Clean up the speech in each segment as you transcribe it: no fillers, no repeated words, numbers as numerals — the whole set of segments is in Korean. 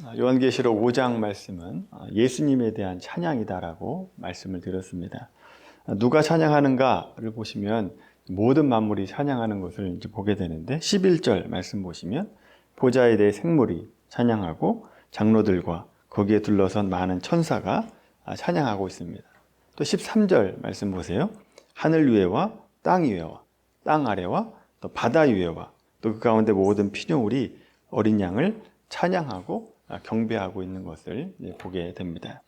요한계시록 5장 말씀은 예수님에 대한 찬양이다라고 말씀을 드렸습니다. 누가 찬양하는가를 보시면 모든 만물이 찬양하는 것을 이제 보게 되는데 11절 말씀 보시면 보좌에 대해 생물이 찬양하고 장로들과 거기에 둘러선 많은 천사가 찬양하고 있습니다. 또 13절 말씀 보세요. 하늘 위에와 땅 위에와 땅 아래와 또 바다 위에와 또 그 가운데 모든 피조물이 어린 양을 찬양하고 경배하고 있는 것을 보게 됩니다.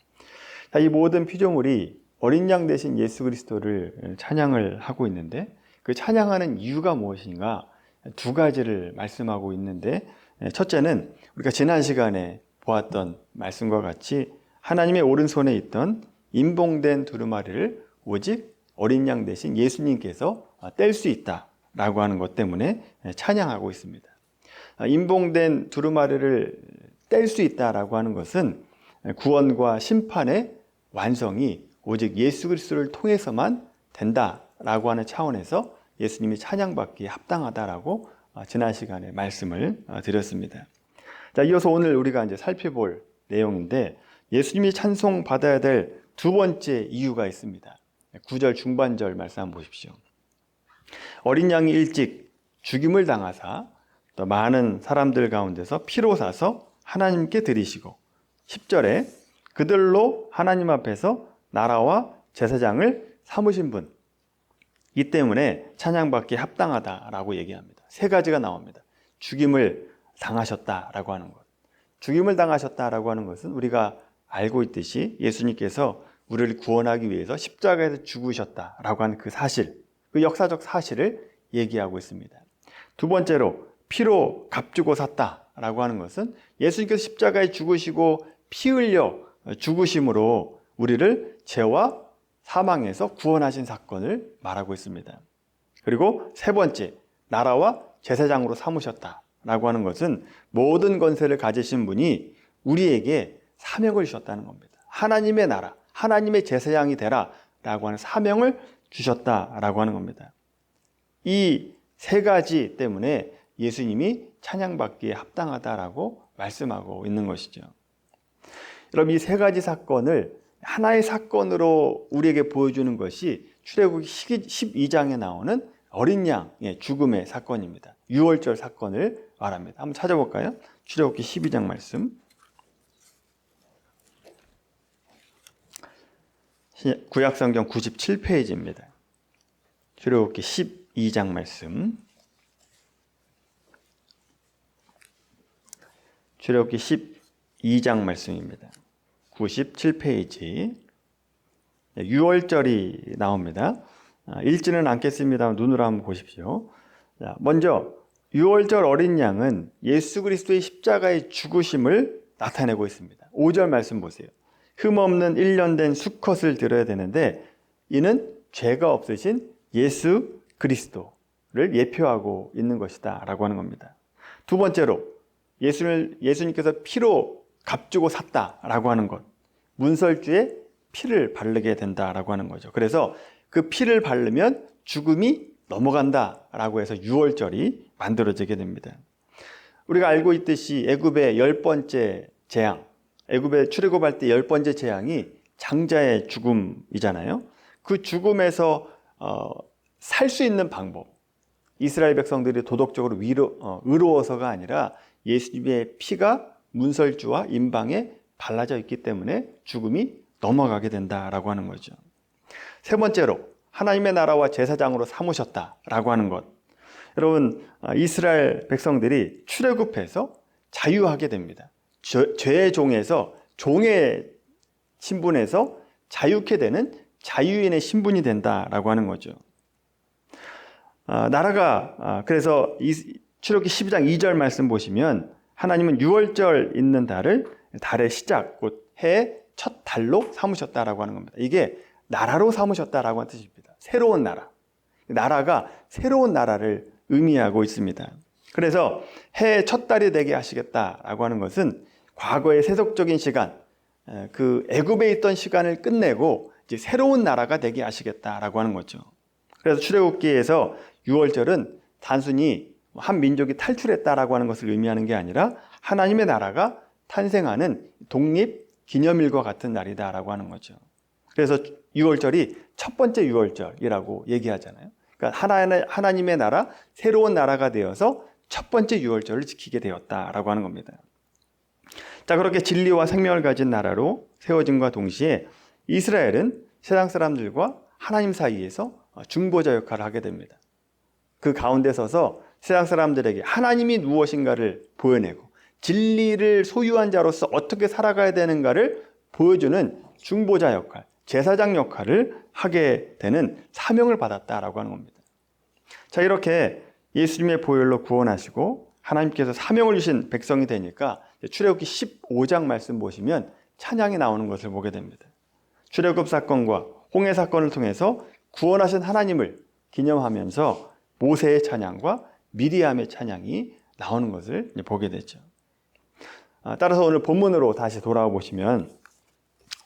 이 모든 피조물이 어린 양 대신 예수 그리스도를 찬양을 하고 있는데 그 찬양하는 이유가 무엇인가 두 가지를 말씀하고 있는데 첫째는 우리가 지난 시간에 보았던 말씀과 같이 하나님의 오른손에 있던 임봉된 두루마리를 오직 어린 양 대신 예수님께서 뗄 수 있다라고 하는 것 때문에 찬양하고 있습니다. 임봉된 두루마리를 뗄 수 있다라고 하는 것은 구원과 심판의 완성이 오직 예수 그리스도를 통해서만 된다라고 하는 차원에서 예수님이 찬양받기에 합당하다라고 지난 시간에 말씀을 드렸습니다. 자, 이어서 오늘 우리가 이제 살펴볼 내용인데 예수님이 찬송받아야 될 두 번째 이유가 있습니다. 9절 중반절 말씀 한번 보십시오. 어린 양이 일찍 죽임을 당하사 또 많은 사람들 가운데서 피로 사서 하나님께 드리시고 10절에 그들로 하나님 앞에서 나라와 제사장을 삼으신 분, 이 때문에 찬양받기에 합당하다라고 얘기합니다. 세 가지가 나옵니다. 죽임을 당하셨다라고 하는 것. 죽임을 당하셨다라고 하는 것은 우리가 알고 있듯이 예수님께서 우리를 구원하기 위해서 십자가에서 죽으셨다라고 하는 그 사실, 그 역사적 사실을 얘기하고 있습니다. 두 번째로 피로 값주고 샀다라고 하는 것은 예수님께서 십자가에 죽으시고 피 흘려 죽으심으로 우리를 죄와 사망에서 구원하신 사건을 말하고 있습니다. 그리고 세 번째, 나라와 제사장으로 삼으셨다라고 하는 것은 모든 권세를 가지신 분이 우리에게 사명을 주셨다는 겁니다. 하나님의 나라, 하나님의 제사장이 되라라고 하는 사명을 주셨다라고 하는 겁니다. 이 세 가지 때문에 예수님이 찬양받기에 합당하다라고 말씀하고 있는 것이죠. 여러분, 이 세 가지 사건을 하나의 사건으로 우리에게 보여주는 것이 출애굽기 12장에 나오는 어린 양의 죽음의 사건입니다. 유월절 사건을 말합니다. 한번 찾아볼까요? 출애굽기 12장 말씀. 구약성경 97페이지입니다. 출애굽기 12장 말씀. 출애굽기 12장 말씀입니다. 97페이지. 6월절이 나옵니다. 읽지는 않겠습니다. 눈으로 한번 보십시오. 먼저 6월절 어린 양은 예수 그리스도의 십자가의 죽으심을 나타내고 있습니다. 5절 말씀 보세요. 흠없는 1년 된 수컷을 드려야 되는데 이는 죄가 없으신 예수 그리스도를 예표하고 있는 것이다 라고 하는 겁니다. 두 번째로 예수님께서 피로 값주고 샀다라고 하는 것, 문설주에 피를 바르게 된다라고 하는 거죠. 그래서 그 피를 바르면 죽음이 넘어간다라고 해서 유월절이 만들어지게 됩니다. 우리가 알고 있듯이 애굽의 10번째 재앙, 애굽에 출애굽할 때 10번째 재앙이 장자의 죽음이잖아요. 그 죽음에서 살 수 있는 방법, 이스라엘 백성들이 도덕적으로 의로워서가 아니라 예수님의 피가 문설주와 임방에 발라져 있기 때문에 죽음이 넘어가게 된다라고 하는 거죠. 세 번째로 하나님의 나라와 제사장으로 삼으셨다라고 하는 것. 여러분, 이스라엘 백성들이 출애굽해서 자유하게 됩니다. 죄의 종에서 종의 신분에서 자유케 되는 자유인의 신분이 된다라고 하는 거죠. 그래서 출애굽기 12장 2절 말씀 보시면 하나님은 유월절 있는 달의 시작, 곧 해의 첫 달로 삼으셨다라고 하는 겁니다. 이게 나라로 삼으셨다라고 하는 뜻입니다. 새로운 나라. 나라가 새로운 나라를 의미하고 있습니다. 그래서 해의 첫 달이 되게 하시겠다라고 하는 것은 과거의 세속적인 시간, 그 애굽에 있던 시간을 끝내고 이제 새로운 나라가 되게 하시겠다라고 하는 거죠. 그래서 출애굽기에서 유월절은 단순히 한 민족이 탈출했다라고 하는 것을 의미하는 게 아니라 하나님의 나라가 탄생하는 독립 기념일과 같은 날이다라고 하는 거죠. 그래서 유월절이 첫 번째 유월절이라고 얘기하잖아요. 그러니까 하나님의 나라, 새로운 나라가 되어서 첫 번째 유월절을 지키게 되었다라고 하는 겁니다. 자, 그렇게 진리와 생명을 가진 나라로 세워짐과 동시에 이스라엘은 세상 사람들과 하나님 사이에서 중보자 역할을 하게 됩니다. 그 가운데 서서 세상 사람들에게 하나님이 무엇인가를 보여내고 진리를 소유한 자로서 어떻게 살아가야 되는가를 보여주는 중보자 역할, 제사장 역할을 하게 되는 사명을 받았다라고 하는 겁니다. 자, 이렇게 예수님의 보혈로 구원하시고 하나님께서 사명을 주신 백성이 되니까 출애굽기 15장 말씀 보시면 찬양이 나오는 것을 보게 됩니다. 출애굽 사건과 홍해 사건을 통해서 구원하신 하나님을 기념하면서 모세의 찬양과 미리암의 찬양이 나오는 것을 보게 되죠. 따라서 오늘 본문으로 다시 돌아와 보시면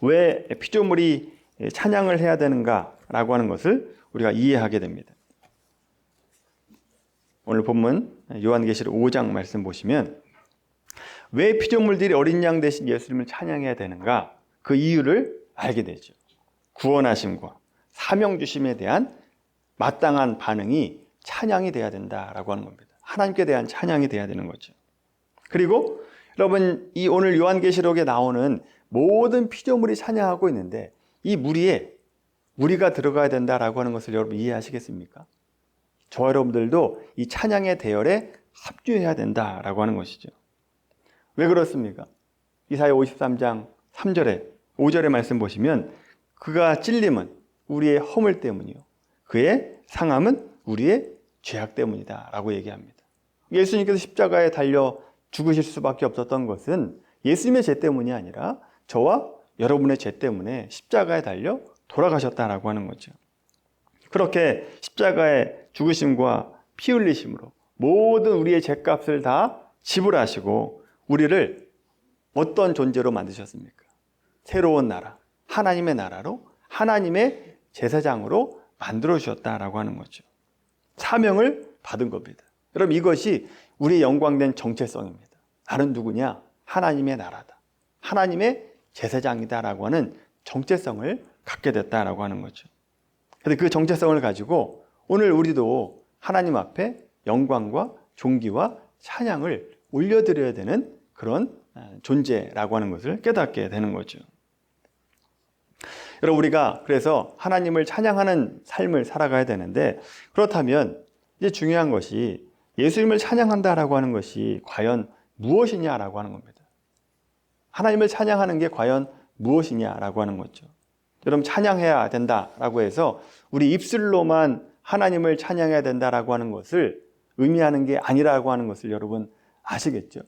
왜 피조물이 찬양을 해야 되는가라고 하는 것을 우리가 이해하게 됩니다. 오늘 본문 요한계시록 5장 말씀 보시면 왜 피조물들이 어린 양 대신 예수님을 찬양해야 되는가, 그 이유를 알게 되죠. 구원하심과 사명 주심에 대한 마땅한 반응이 찬양이 돼야 된다라고 하는 겁니다. 하나님께 대한 찬양이 돼야 되는 거죠. 그리고 여러분, 이 오늘 요한계시록에 나오는 모든 피조물이 찬양하고 있는데 이 무리에 우리가 들어가야 된다라고 하는 것을 여러분 이해하시겠습니까? 저와 여러분들도 이 찬양의 대열에 합류해야 된다라고 하는 것이죠. 왜 그렇습니까? 이사야 53장 3절에 5절의 말씀 보시면 그가 찔림은 우리의 허물 때문이요 그의 상함은 우리의 죄악 때문이다 라고 얘기합니다. 예수님께서 십자가에 달려 죽으실 수밖에 없었던 것은 예수님의 죄 때문이 아니라 저와 여러분의 죄 때문에 십자가에 달려 돌아가셨다라고 하는 거죠. 그렇게 십자가의 죽으심과 피 흘리심으로 모든 우리의 죄값을 다 지불하시고 우리를 어떤 존재로 만드셨습니까? 새로운 나라, 하나님의 나라로, 하나님의 제사장으로 만들어 주셨다라고 하는 거죠. 사명을 받은 겁니다. 여러분, 이것이 우리의 영광된 정체성입니다. 나는 누구냐? 하나님의 나라다, 하나님의 제사장이다라고 하는 정체성을 갖게 됐다라고 하는 거죠. 그래서 그 정체성을 가지고 오늘 우리도 하나님 앞에 영광과 존귀와 찬양을 올려드려야 되는 그런 존재라고 하는 것을 깨닫게 되는 거죠. 여러분, 우리가 그래서 하나님을 찬양하는 삶을 살아가야 되는데, 그렇다면 이제 중요한 것이 예수님을 찬양한다라고 하는 것이 과연 무엇이냐라고 하는 겁니다. 하나님을 찬양하는 게 과연 무엇이냐라고 하는 거죠. 여러분, 찬양해야 된다라고 해서 우리 입술로만 하나님을 찬양해야 된다라고 하는 것을 의미하는 게 아니라고 하는 것을 여러분 아시겠죠?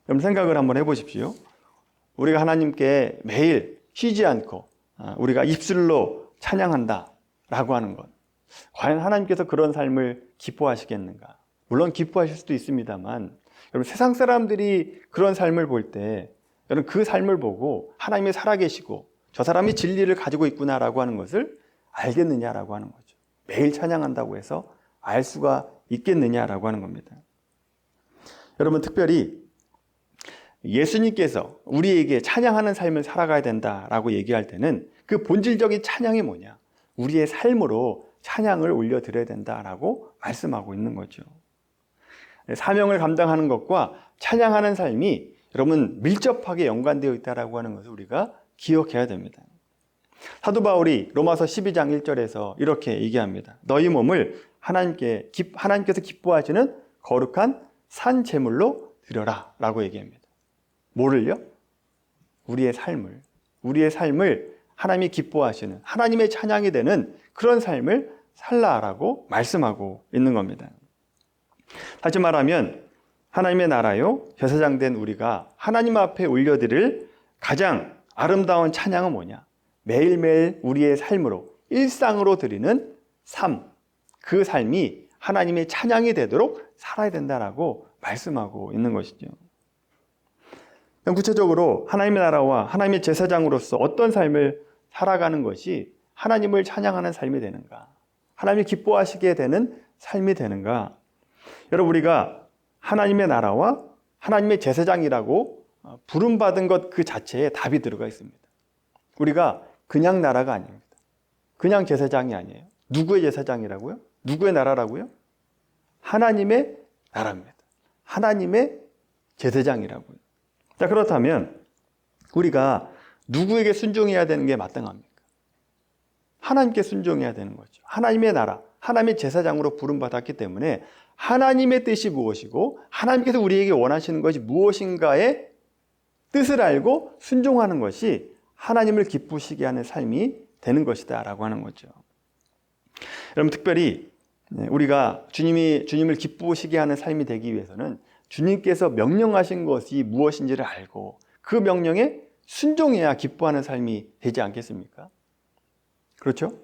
여러분, 생각을 한번 해보십시오. 우리가 하나님께 매일 쉬지 않고 우리가 입술로 찬양한다라고 하는 것, 과연 하나님께서 그런 삶을 기뻐하시겠는가? 물론 기뻐하실 수도 있습니다만, 여러분, 세상 사람들이 그런 삶을 볼 때 여러분 그 삶을 보고 하나님이 살아계시고 저 사람이 진리를 가지고 있구나라고 하는 것을 알겠느냐라고 하는 거죠. 매일 찬양한다고 해서 알 수가 있겠느냐라고 하는 겁니다. 여러분, 특별히 예수님께서 우리에게 찬양하는 삶을 살아가야 된다라고 얘기할 때는 그 본질적인 찬양이 뭐냐? 우리의 삶으로 찬양을 올려드려야 된다라고 말씀하고 있는 거죠. 사명을 감당하는 것과 찬양하는 삶이 여러분 밀접하게 연관되어 있다라고 하는 것을 우리가 기억해야 됩니다. 사도 바울이 로마서 12장 1절에서 이렇게 얘기합니다. 너희 몸을 하나님께서 기뻐하시는 거룩한 산 제물로 드려라 라고 얘기합니다. 뭐를요? 우리의 삶을 하나님이 기뻐하시는, 하나님의 찬양이 되는 그런 삶을 살라라고 말씀하고 있는 겁니다. 다시 말하면 하나님의 나라요 제사장된 우리가 하나님 앞에 올려드릴 가장 아름다운 찬양은 뭐냐? 매일매일 우리의 삶으로, 일상으로 드리는 삶, 그 삶이 하나님의 찬양이 되도록 살아야 된다라고 말씀하고 있는 것이죠. 구체적으로 하나님의 나라와 하나님의 제사장으로서 어떤 삶을 살아가는 것이 하나님을 찬양하는 삶이 되는가? 하나님이 기뻐하시게 되는 삶이 되는가? 여러분, 우리가 하나님의 나라와 하나님의 제사장이라고 부름받은 것 그 자체에 답이 들어가 있습니다. 우리가 그냥 나라가 아닙니다. 그냥 제사장이 아니에요. 누구의 제사장이라고요? 누구의 나라라고요? 하나님의 나라입니다. 하나님의 제사장이라고요. 자, 그렇다면 우리가 누구에게 순종해야 되는 게 마땅합니까? 하나님께 순종해야 되는 거죠. 하나님의 나라, 하나님의 제사장으로 부름받았기 때문에 하나님의 뜻이 무엇이고 하나님께서 우리에게 원하시는 것이 무엇인가의 뜻을 알고 순종하는 것이 하나님을 기쁘시게 하는 삶이 되는 것이다 라고 하는 거죠. 여러분, 특별히 우리가 주님을 기쁘시게 하는 삶이 되기 위해서는 주님께서 명령하신 것이 무엇인지를 알고 그 명령에 순종해야 기뻐하는 삶이 되지 않겠습니까? 그렇죠?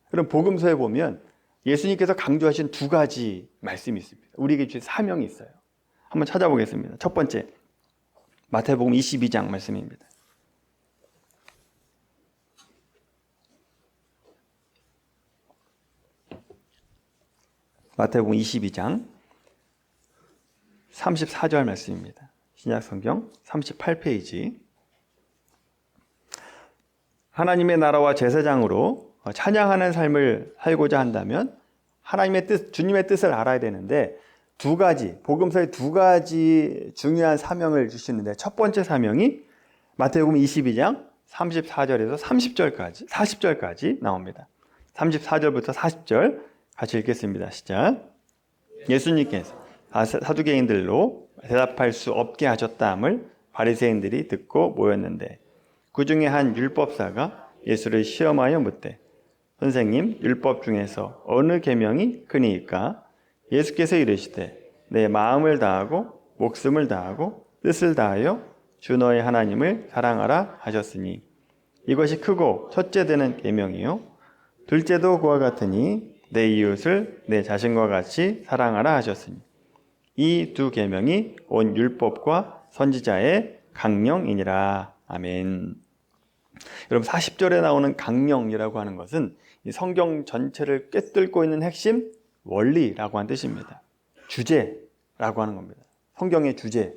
그럼 복음서에 보면 예수님께서 강조하신 두 가지 말씀이 있습니다. 우리에게 주신 사명이 있어요. 한번 찾아보겠습니다. 첫 번째, 마태복음 22장 말씀입니다. 마태복음 22장 34절 말씀입니다. 신약성경 38페이지. 하나님의 나라와 제사장으로 찬양하는 삶을 살고자 한다면 하나님의 뜻, 주님의 뜻을 알아야 되는데 두 가지, 복음서에 두 가지 중요한 사명을 주시는데 첫 번째 사명이 마태복음 22장 34절에서 40절까지 나옵니다. 34절부터 40절 같이 읽겠습니다. 시작. 예수님께서 사두개인들로 대답할 수 없게 하셨다함을 바리새인들이 듣고 모였는데 그 중에 한 율법사가 예수를 시험하여 묻되 선생님, 율법 중에서 어느 계명이 크니이까? 예수께서 이르시되 내 마음을 다하고 목숨을 다하고 뜻을 다하여 주 너의 하나님을 사랑하라 하셨으니 이것이 크고 첫째 되는 계명이요 둘째도 그와 같으니 내 이웃을 내 자신과 같이 사랑하라 하셨으니 이 두 계명이 온 율법과 선지자의 강령이니라. 아멘. 여러분, 40절에 나오는 강령이라고 하는 것은 이 성경 전체를 꿰뚫고 있는 핵심 원리라고 하는 뜻입니다. 주제라고 하는 겁니다. 성경의 주제.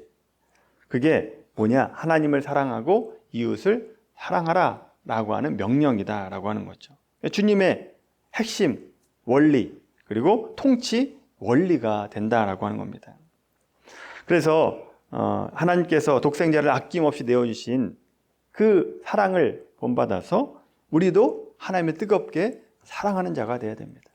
그게 뭐냐? 하나님을 사랑하고 이웃을 사랑하라 라고 하는 명령이다 라고 하는 거죠. 주님의 핵심, 원리, 그리고 통치, 원리가 된다라고 하는 겁니다. 그래서 하나님께서 독생자를 아낌없이 내어주신 그 사랑을 본받아서 우리도 하나님을 뜨겁게 사랑하는 자가 되어야 됩니다.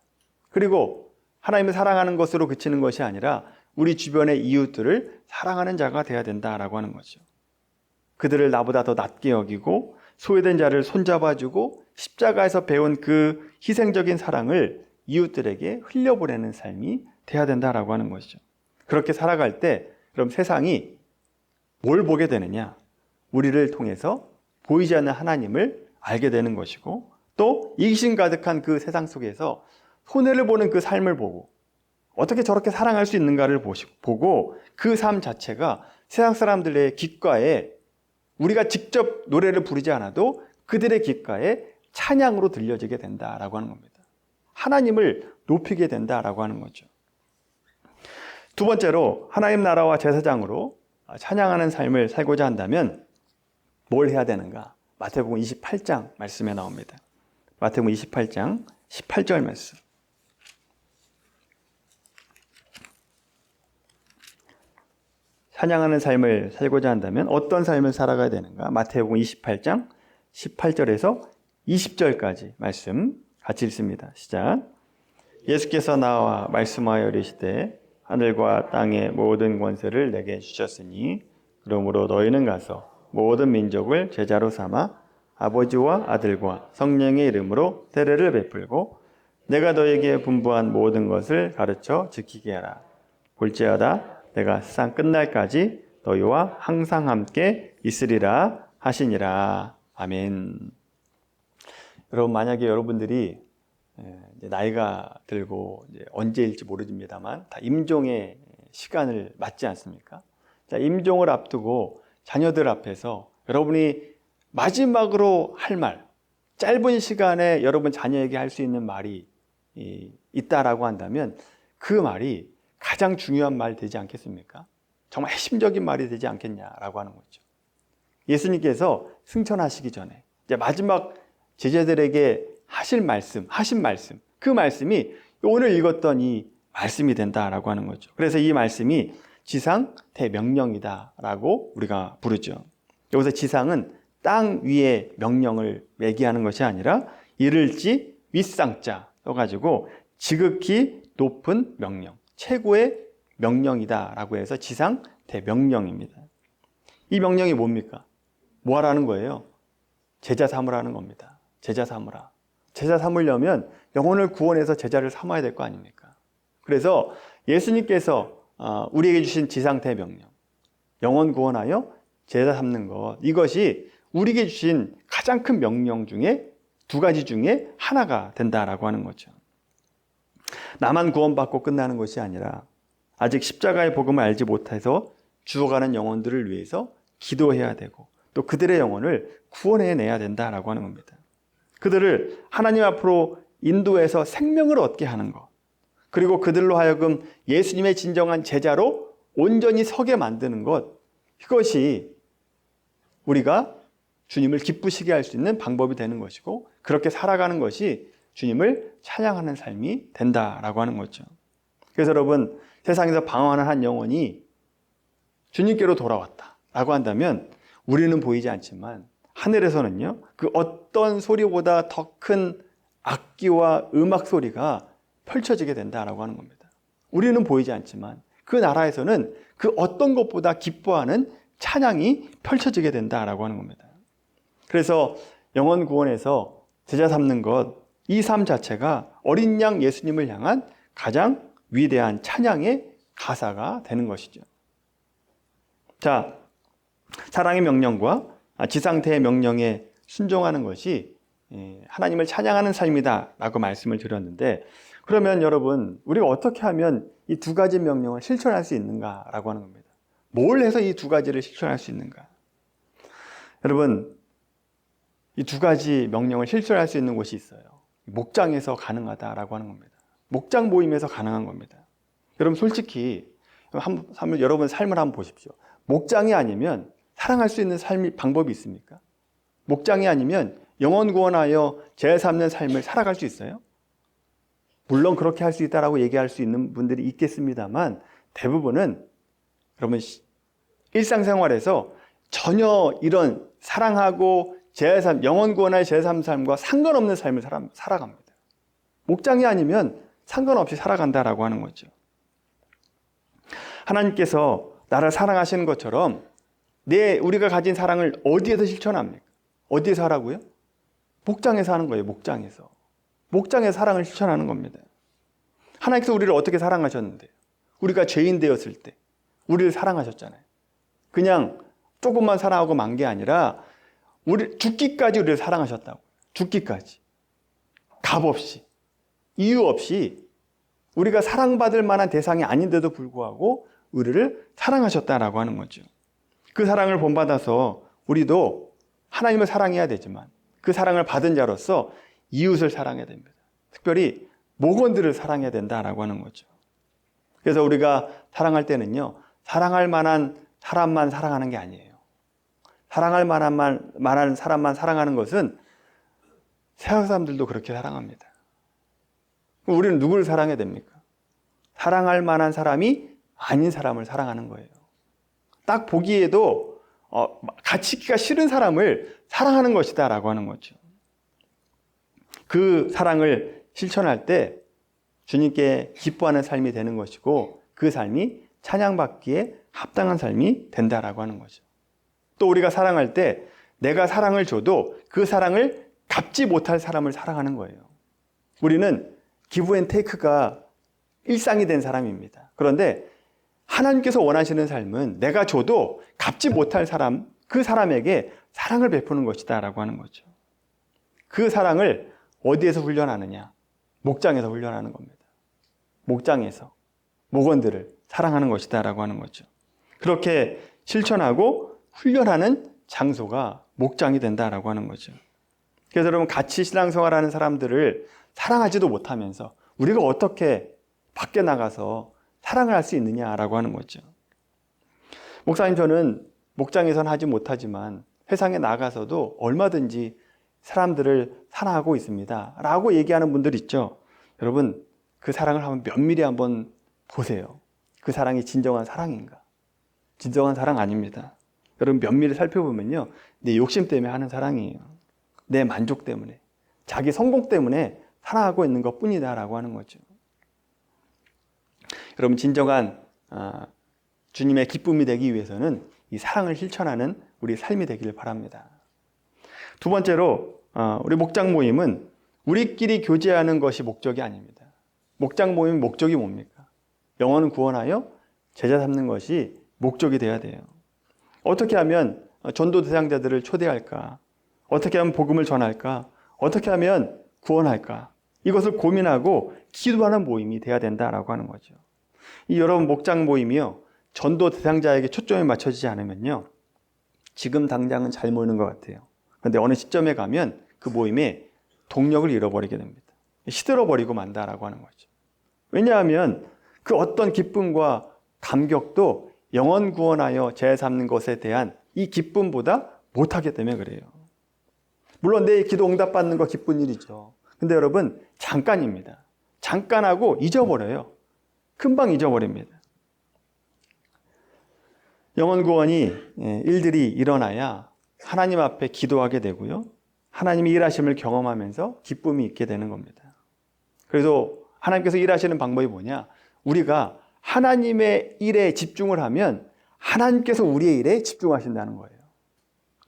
그리고 하나님을 사랑하는 것으로 그치는 것이 아니라 우리 주변의 이웃들을 사랑하는 자가 되어야 된다라고 하는 거죠. 그들을 나보다 더 낮게 여기고 소외된 자를 손잡아주고 십자가에서 배운 그 희생적인 사랑을 이웃들에게 흘려보내는 삶이 돼야 된다라고 하는 것이죠. 그렇게 살아갈 때 그럼 세상이 뭘 보게 되느냐? 우리를 통해서 보이지 않는 하나님을 알게 되는 것이고 또 이기심 가득한 그 세상 속에서 손해를 보는 그 삶을 보고 어떻게 저렇게 사랑할 수 있는가를 보고 그 삶 자체가 세상 사람들의 귓가에 우리가 직접 노래를 부르지 않아도 그들의 귓가에 찬양으로 들려지게 된다라고 하는 겁니다. 하나님을 높이게 된다라고 하는 거죠. 두 번째로 하나님 나라와 제사장으로 찬양하는 삶을 살고자 한다면 뭘 해야 되는가? 마태복음 28장 말씀에 나옵니다. 마태복음 28장 18절 말씀. 찬양하는 삶을 살고자 한다면 어떤 삶을 살아가야 되는가? 마태복음 28장 18절에서 20절까지 말씀 같이 읽습니다. 시작. 예수께서 나와 말씀하여 이르시되 하늘과 땅의 모든 권세를 내게 주셨으니 그러므로 너희는 가서 모든 민족을 제자로 삼아 아버지와 아들과 성령의 이름으로 세례를 베풀고 내가 너에게 분부한 모든 것을 가르쳐 지키게 하라. 볼지어다 내가 세상 끝날까지 너희와 항상 함께 있으리라 하시니라. 아멘. 여러분, 만약에 여러분들이 이제 나이가 들고 이제 언제일지 모르겠습니다만 다 임종의 시간을 맞지 않습니까? 자, 임종을 앞두고 자녀들 앞에서 여러분이 마지막으로 할 말, 짧은 시간에 여러분 자녀에게 할 수 있는 말이 있다라고 한다면 그 말이 가장 중요한 말 되지 않겠습니까? 정말 핵심적인 말이 되지 않겠냐라고 하는 거죠. 예수님께서 승천하시기 전에 이제 마지막 제자들에게 하신 말씀, 그 말씀이 오늘 읽었던 이 말씀이 된다라고 하는 거죠. 그래서 이 말씀이 지상 대명령이다라고 우리가 부르죠. 여기서 지상은 땅 위에 명령을 매기하는 것이 아니라 이를지 윗상자 써가지고 지극히 높은 명령, 최고의 명령이다라고 해서 지상 대명령입니다. 이 명령이 뭡니까? 뭐 하라는 거예요? 제자 삼으라는 겁니다. 제자 삼으라. 제자 삼으려면 영혼을 구원해서 제자를 삼아야 될 거 아닙니까? 그래서 예수님께서 우리에게 주신 지상 대명령, 영혼 구원하여 제자 삼는 것, 이것이 우리에게 주신 가장 큰 명령 중에 두 가지 중에 하나가 된다라고 하는 거죠. 나만 구원받고 끝나는 것이 아니라 아직 십자가의 복음을 알지 못해서 죽어가는 영혼들을 위해서 기도해야 되고 또 그들의 영혼을 구원해내야 된다라고 하는 겁니다. 그들을 하나님 앞으로 인도해서 생명을 얻게 하는 것, 그리고 그들로 하여금 예수님의 진정한 제자로 온전히 서게 만드는 것, 이것이 우리가 주님을 기쁘시게 할 수 있는 방법이 되는 것이고 그렇게 살아가는 것이 주님을 찬양하는 삶이 된다라고 하는 거죠. 그래서 여러분, 세상에서 방황하는 한 영혼이 주님께로 돌아왔다라고 한다면 우리는 보이지 않지만 하늘에서는요, 그 어떤 소리보다 더 큰 악기와 음악 소리가 펼쳐지게 된다라고 하는 겁니다. 우리는 보이지 않지만 그 나라에서는 그 어떤 것보다 기뻐하는 찬양이 펼쳐지게 된다라고 하는 겁니다. 그래서 영혼 구원에서 제자 삼는 것, 이 삶 자체가 어린 양 예수님을 향한 가장 위대한 찬양의 가사가 되는 것이죠. 자, 사랑의 명령과 지상태의 명령에 순종하는 것이 하나님을 찬양하는 삶이다라고 말씀을 드렸는데, 그러면 여러분, 우리가 어떻게 하면 이 두 가지 명령을 실천할 수 있는가라고 하는 겁니다. 뭘 해서 이 두 가지를 실천할 수 있는가? 여러분, 이 두 가지 명령을 실천할 수 있는 곳이 있어요. 목장에서 가능하다라고 하는 겁니다. 목장 모임에서 가능한 겁니다. 여러분, 솔직히 여러분 삶을 한번 보십시오. 목장이 아니면 사랑할 수 있는 방법이 있습니까? 목장이 아니면 영혼 구원하여 죄 삼는 삶을 살아갈 수 있어요? 물론 그렇게 할 수 있다라고 얘기할 수 있는 분들이 있겠습니다만 대부분은 여러분 일상생활에서 전혀 이런 사랑하고 영혼 구원하여 죄 삼는 삶과 상관없는 삶을 살아갑니다. 목장이 아니면 상관없이 살아간다라고 하는 거죠. 하나님께서 나를 사랑하시는 것처럼 우리가 가진 사랑을 어디에서 실천합니까? 어디에서 하라고요? 목장에서 하는 거예요. 목장에서 사랑을 실천하는 겁니다. 하나님께서 우리를 어떻게 사랑하셨는데요? 우리가 죄인 되었을 때 우리를 사랑하셨잖아요. 그냥 조금만 사랑하고 만 게 아니라 죽기까지 우리를 사랑하셨다고. 죽기까지. 값 없이, 이유 없이 우리가 사랑받을 만한 대상이 아닌데도 불구하고 우리를 사랑하셨다라고 하는 거죠. 그 사랑을 본받아서 우리도 하나님을 사랑해야 되지만 그 사랑을 받은 자로서 이웃을 사랑해야 됩니다. 특별히 목원들을 사랑해야 된다라고 하는 거죠. 그래서 우리가 사랑할 때는요, 사랑할 만한 사람만 사랑하는 게 아니에요. 사랑할 만한 사람만 사랑하는 것은 세상 사람들도 그렇게 사랑합니다. 그럼 우리는 누구를 사랑해야 됩니까? 사랑할 만한 사람이 아닌 사람을 사랑하는 거예요. 딱 보기에도 같이 있기가 싫은 사람을 사랑하는 것이다 라고 하는 거죠. 그 사랑을 실천할 때 주님께 기뻐하는 삶이 되는 것이고 그 삶이 찬양받기에 합당한 삶이 된다라고 하는 거죠. 또 우리가 사랑할 때 내가 사랑을 줘도 그 사랑을 갚지 못할 사람을 사랑하는 거예요. 우리는 기브 앤 테이크가 일상이 된 사람입니다. 그런데 하나님께서 원하시는 삶은 내가 줘도 갚지 못할 사람, 그 사람에게 사랑을 베푸는 것이다 라고 하는 거죠. 그 사랑을 어디에서 훈련하느냐? 목장에서 훈련하는 겁니다. 목장에서 목원들을 사랑하는 것이다 라고 하는 거죠. 그렇게 실천하고 훈련하는 장소가 목장이 된다라고 하는 거죠. 그래서 여러분, 같이 신앙생활하는 사람들을 사랑하지도 못하면서 우리가 어떻게 밖에 나가서 사랑을 할 수 있느냐라고 하는 거죠. 목사님, 저는 목장에선 하지 못하지만 세상에 나가서도 얼마든지 사람들을 사랑하고 있습니다 라고 얘기하는 분들 있죠. 여러분, 그 사랑을 한번 면밀히 한번 보세요. 그 사랑이 진정한 사랑인가? 진정한 사랑 아닙니다. 여러분, 면밀히 살펴보면요, 내 욕심 때문에 하는 사랑이에요. 내 만족 때문에, 자기 성공 때문에 사랑하고 있는 것 뿐이다 라고 하는 거죠. 여러분, 진정한 주님의 기쁨이 되기 위해서는 이 사랑을 실천하는 우리 삶이 되기를 바랍니다. 두 번째로, 우리 목장 모임은 우리끼리 교제하는 것이 목적이 아닙니다. 목장 모임 목적이 뭡니까? 영혼을 구원하여 제자 삼는 것이 목적이 돼야 돼요. 어떻게 하면 전도 대상자들을 초대할까? 어떻게 하면 복음을 전할까? 어떻게 하면 구원할까? 이것을 고민하고 기도하는 모임이 돼야 된다라고 하는 거죠. 이 여러분, 목장 모임이요, 전도 대상자에게 초점이 맞춰지지 않으면요, 지금 당장은 잘 모이는 것 같아요. 그런데 어느 시점에 가면 그 모임에 동력을 잃어버리게 됩니다. 시들어버리고 만다라고 하는 거죠. 왜냐하면 그 어떤 기쁨과 감격도 영혼 구원하여 제자 삼는 것에 대한 이 기쁨보다 못하기 때문에 그래요. 물론 내 기도 응답받는 거 기쁜 일이죠. 근데 여러분, 잠깐입니다. 잠깐 하고 잊어버려요. 금방 잊어버립니다. 영혼 구원이 일들이 일어나야 하나님 앞에 기도하게 되고요, 하나님이 일하심을 경험하면서 기쁨이 있게 되는 겁니다. 그래서 하나님께서 일하시는 방법이 뭐냐? 우리가 하나님의 일에 집중을 하면 하나님께서 우리의 일에 집중하신다는 거예요.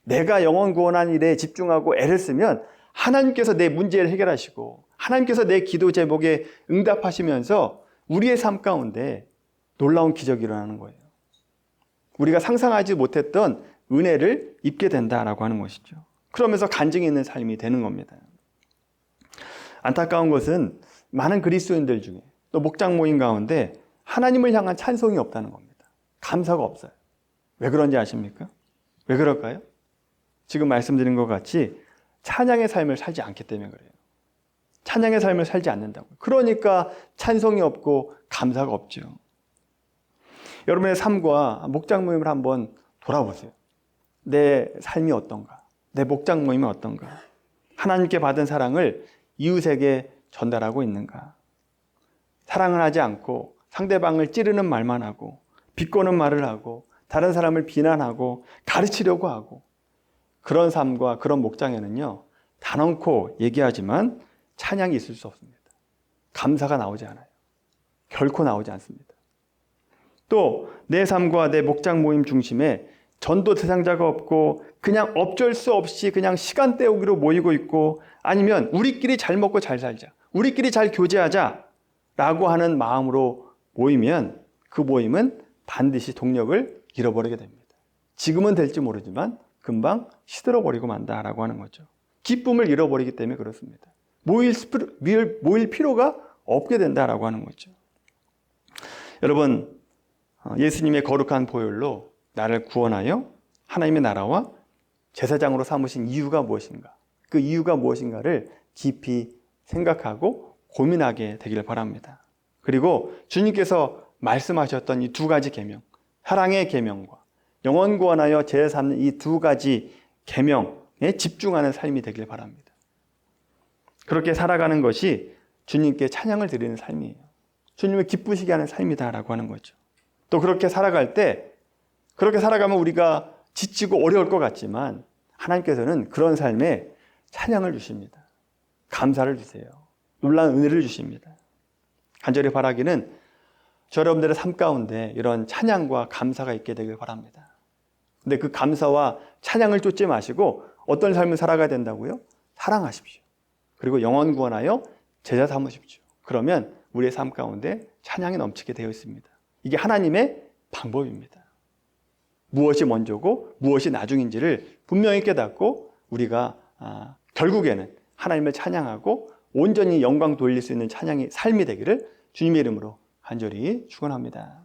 내가 영혼 구원한 일에 집중하고 애를 쓰면 하나님께서 내 문제를 해결하시고 하나님께서 내 기도 제목에 응답하시면서 우리의 삶 가운데 놀라운 기적이 일어나는 거예요. 우리가 상상하지 못했던 은혜를 입게 된다라고 하는 것이죠. 그러면서 간증이 있는 삶이 되는 겁니다. 안타까운 것은 많은 그리스도인들 중에, 또 목장 모임 가운데 하나님을 향한 찬송이 없다는 겁니다. 감사가 없어요. 왜 그런지 아십니까? 왜 그럴까요? 지금 말씀드린 것 같이 찬양의 삶을 살지 않기 때문에 그래요. 찬양의 삶을 살지 않는다고요. 그러니까 찬송이 없고 감사가 없죠. 여러분의 삶과 목장 모임을 한번 돌아보세요. 내 삶이 어떤가? 내 목장 모임이 어떤가? 하나님께 받은 사랑을 이웃에게 전달하고 있는가? 사랑을 하지 않고 상대방을 찌르는 말만 하고 비꼬는 말을 하고 다른 사람을 비난하고 가르치려고 하고, 그런 삶과 그런 목장에는요, 단언코 얘기하지만 찬양이 있을 수 없습니다. 감사가 나오지 않아요. 결코 나오지 않습니다. 또 내 삶과 내 목장 모임 중심에 전도 대상자가 없고 그냥 어쩔 수 없이 그냥 시간 때우기로 모이고 있고, 아니면 우리끼리 잘 먹고 잘 살자, 우리끼리 잘 교제하자 라고 하는 마음으로 모이면 그 모임은 반드시 동력을 잃어버리게 됩니다. 지금은 될지 모르지만 금방 시들어버리고 만다라고 하는 거죠. 기쁨을 잃어버리기 때문에 그렇습니다. 모일 필요가 없게 된다라고 하는 거죠. 여러분, 예수님의 거룩한 보혈로 나를 구원하여 하나님의 나라와 제사장으로 삼으신 이유가 무엇인가? 그 이유가 무엇인가를 깊이 생각하고 고민하게 되기를 바랍니다. 그리고 주님께서 말씀하셨던 이 두 가지 계명, 사랑의 계명과 영혼 구원하여 제사 삼는 이 두 가지 계명에 집중하는 삶이 되길 바랍니다. 그렇게 살아가는 것이 주님께 찬양을 드리는 삶이에요. 주님을 기쁘시게 하는 삶이다라고 하는 거죠. 또 그렇게 살아갈 때, 그렇게 살아가면 우리가 지치고 어려울 것 같지만 하나님께서는 그런 삶에 찬양을 주십니다. 감사를 주세요. 놀라운 은혜를 주십니다. 간절히 바라기는 저 여러분들의 삶 가운데 이런 찬양과 감사가 있게 되길 바랍니다. 근데 그 감사와 찬양을 쫓지 마시고 어떤 삶을 살아가야 된다고요? 사랑하십시오. 그리고 영혼 구원하여 제자 삼으십시오. 그러면 우리의 삶 가운데 찬양이 넘치게 되어 있습니다. 이게 하나님의 방법입니다. 무엇이 먼저고 무엇이 나중인지를 분명히 깨닫고 우리가 결국에는 하나님을 찬양하고 온전히 영광 돌릴 수 있는 찬양이 삶이 되기를 주님의 이름으로 간절히 축원합니다.